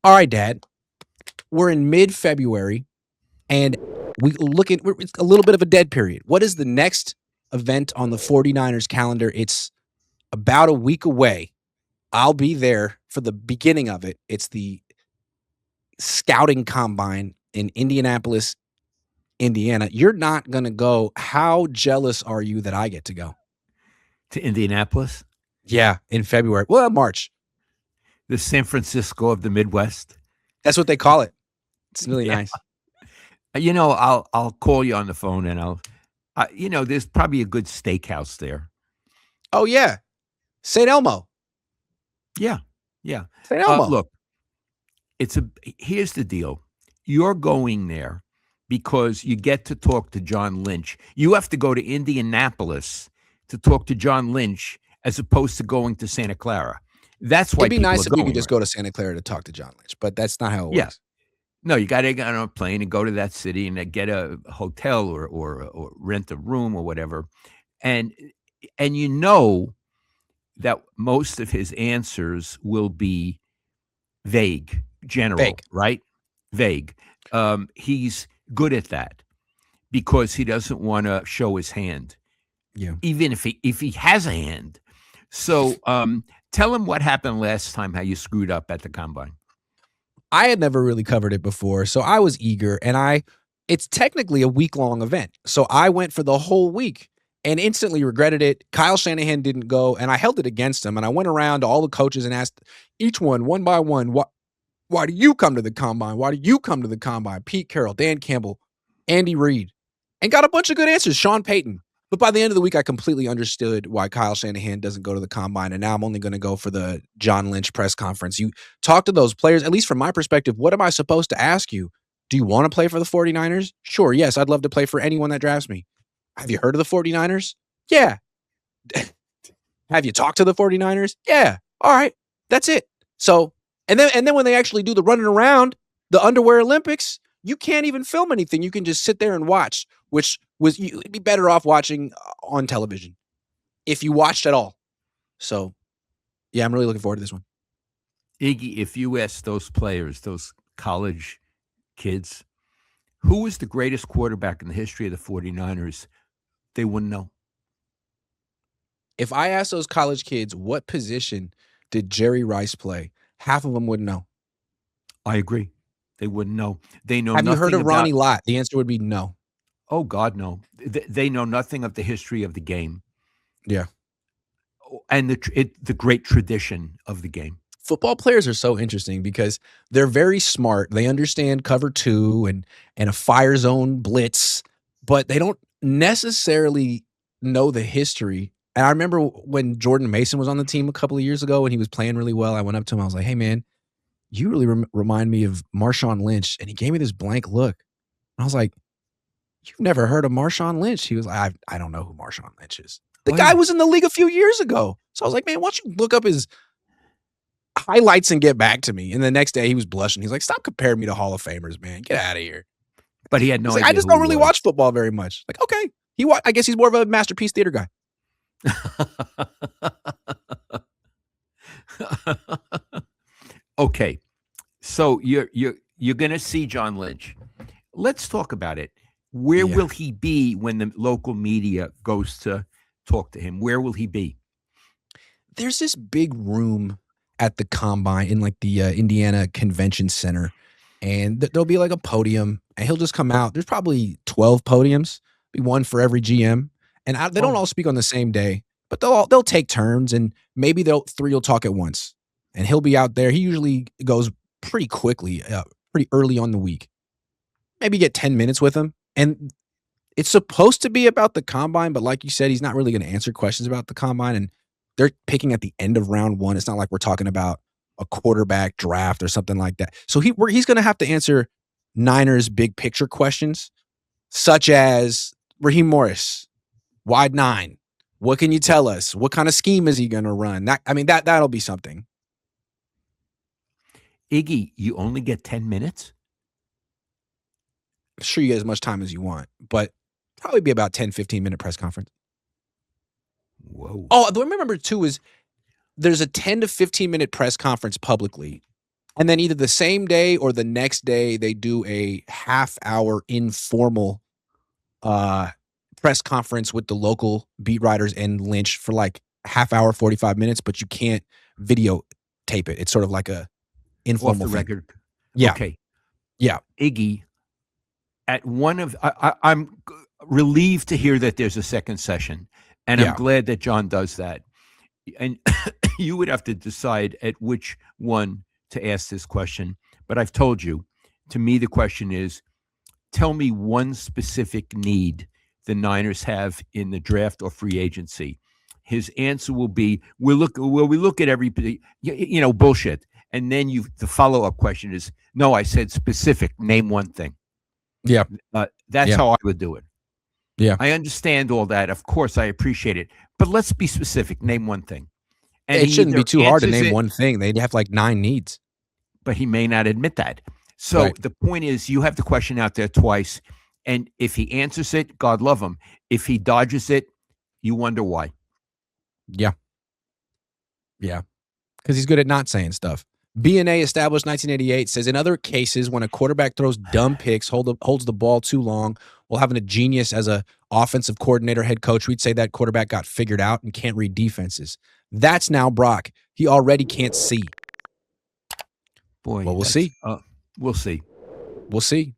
All right, Dad. We're in mid-February, and it's a little bit of a dead period. What is the next event on the 49ers calendar? It's about a week away. I'll be there for the beginning of it. It's the scouting combine in Indianapolis, Indiana. You're not going to go. How jealous are you that I get to go? To Indianapolis, Yeah, in February. Well, March. the San Francisco of the Midwest. That's what they call it. It's really Yeah. nice. I'll call you on the phone and there's probably a good steakhouse there. Oh, yeah. St. Elmo. Yeah, yeah. St. Elmo. Look, here's the deal. You're going there because you get to talk to John Lynch. You have to go to Indianapolis to talk to John Lynch as opposed to going to Santa Clara. That's why It'd be people nice are if we going. could just Right? go to Santa Clara to talk to John Lynch, but that's not how it Yeah. works. No, you got to get on a plane and go to that city and get a hotel or rent a room or whatever, and you know that most of his answers will be vague, general, Fake. right? Vague. He's good at that because he doesn't want to show his hand, Yeah. even if he has a hand. So tell him what happened last time, how you screwed up at the combine. I had never really covered it before, so I was eager, and it's technically a week-long event. So I went for the whole week and instantly regretted it. Kyle Shanahan didn't go, and I held it against him, and I went around to all the coaches and asked each one by one, why do you come to the combine? Why do you come to the combine? Pete Carroll, Dan Campbell, Andy Reid, and got a bunch of good answers. Sean Payton. But by the end of the week, I completely understood why Kyle Shanahan doesn't go to the combine, and now I'm only going to go for the John Lynch press conference. You talk to those players, at least from my perspective, what am I supposed to ask you? Do you want to play for the 49ers? Sure, yes, I'd love to play for anyone that drafts me. Have you heard of the 49ers? Yeah. Have you talked to the 49ers? Yeah. All right. That's it. So, and then when they actually do the running around, the underwear Olympics, you can't even film anything. You can just sit there and watch, which you'd be better off watching on television if you watched at all. So, yeah, I'm really looking forward to this one. Iggy, if you ask those players, those college kids, who was the greatest quarterback in the history of the 49ers, they wouldn't know. If I asked those college kids what position did Jerry Rice play, half of them wouldn't know. I agree. They wouldn't know. They know Have you nothing heard of about. Ronnie Lott? The answer would be no. Oh God, no. They know nothing of the history of the game. Yeah. And the great tradition of the game. Football players are so interesting because they're very smart. They understand cover two and a fire zone blitz, but they don't necessarily know the history. And I remember when Jordan Mason was on the team a couple of years ago and he was playing really well. I went up to him. I was like, "Hey, man, you really remind me of Marshawn Lynch." And he gave me this blank look. And I was like, "You've never heard of Marshawn Lynch?" He was like, I don't know who Marshawn Lynch is. The guy was in the league a few years ago. So I was like, "Man, why don't you look up his highlights and get back to me?" And the next day he was blushing. He's like, "Stop comparing me to Hall of Famers, man. Get out of here." But he had no idea. I just don't really watch football very much. Like, okay. I guess he's more of a Masterpiece Theater guy. Okay. So you're going to see John Lynch. Let's talk about it. Where will he be when the local media goes to talk to him? Where will he be? There's this big room at the combine in like the Indiana Convention Center, and there'll be like a podium, and he'll just come out. There's probably 12 podiums, be one for every GM, and they don't all speak on the same day, but they'll take turns, and maybe three will talk at once, and he'll be out there. He usually goes pretty quickly, pretty early on the week. Maybe get 10 minutes with him, and it's supposed to be about the combine, but like you said, he's not really going to answer questions about the combine, and they're picking at the end of round one. It's not like we're talking about a quarterback draft or something like that. So he's going to have to answer Niners big picture questions, such as Raheem Morris, wide nine. What can you tell us? What kind of scheme is he going to run? That'll be something. Iggy, you only get 10 minutes? I'm sure you get as much time as you want, but probably be about 10, 15-minute press conference. Whoa. Oh, the remember too is there's a 10 to 15-minute press conference publicly And then either the same day or the next day, they do a half-hour informal, uh, press conference with the local beat writers and Lynch for, like, half hour, 45 minutes, but you can't video tape it. It's sort of like a Off informal the thing. record. Yeah, Okay. yeah, Iggy, at one of I'm relieved to hear that there's a second session, and I'm yeah. glad that John does that. And you would have to decide at which one to ask this question. But I've told you, to me, the question is, tell me one specific need the Niners have in the draft or free agency. His answer will be, we look at everybody, bullshit. And then the follow up question is, no, I said specific. Name one thing. Yeah, That's yeah, how I would do it. yeah. I understand all that. Of course, I appreciate it. But let's be specific. Name one thing. And It he shouldn't be either too hard to answers name it, one thing. They'd have, like, 9 needs. but he may not admit that. So Right. the point is, you have the question out there twice. And if he answers it, God love him. If he dodges it, you wonder why. Yeah. Yeah. Because he's good at not saying stuff. BNA established 1988 says in other cases when a quarterback throws dumb picks, holds the ball too long, while having a genius as a offensive coordinator, head coach, we'd say that quarterback got figured out and can't read defenses. That's now Brock. He already can't see. Boy, Well, we'll that's see. we'll see. We'll see.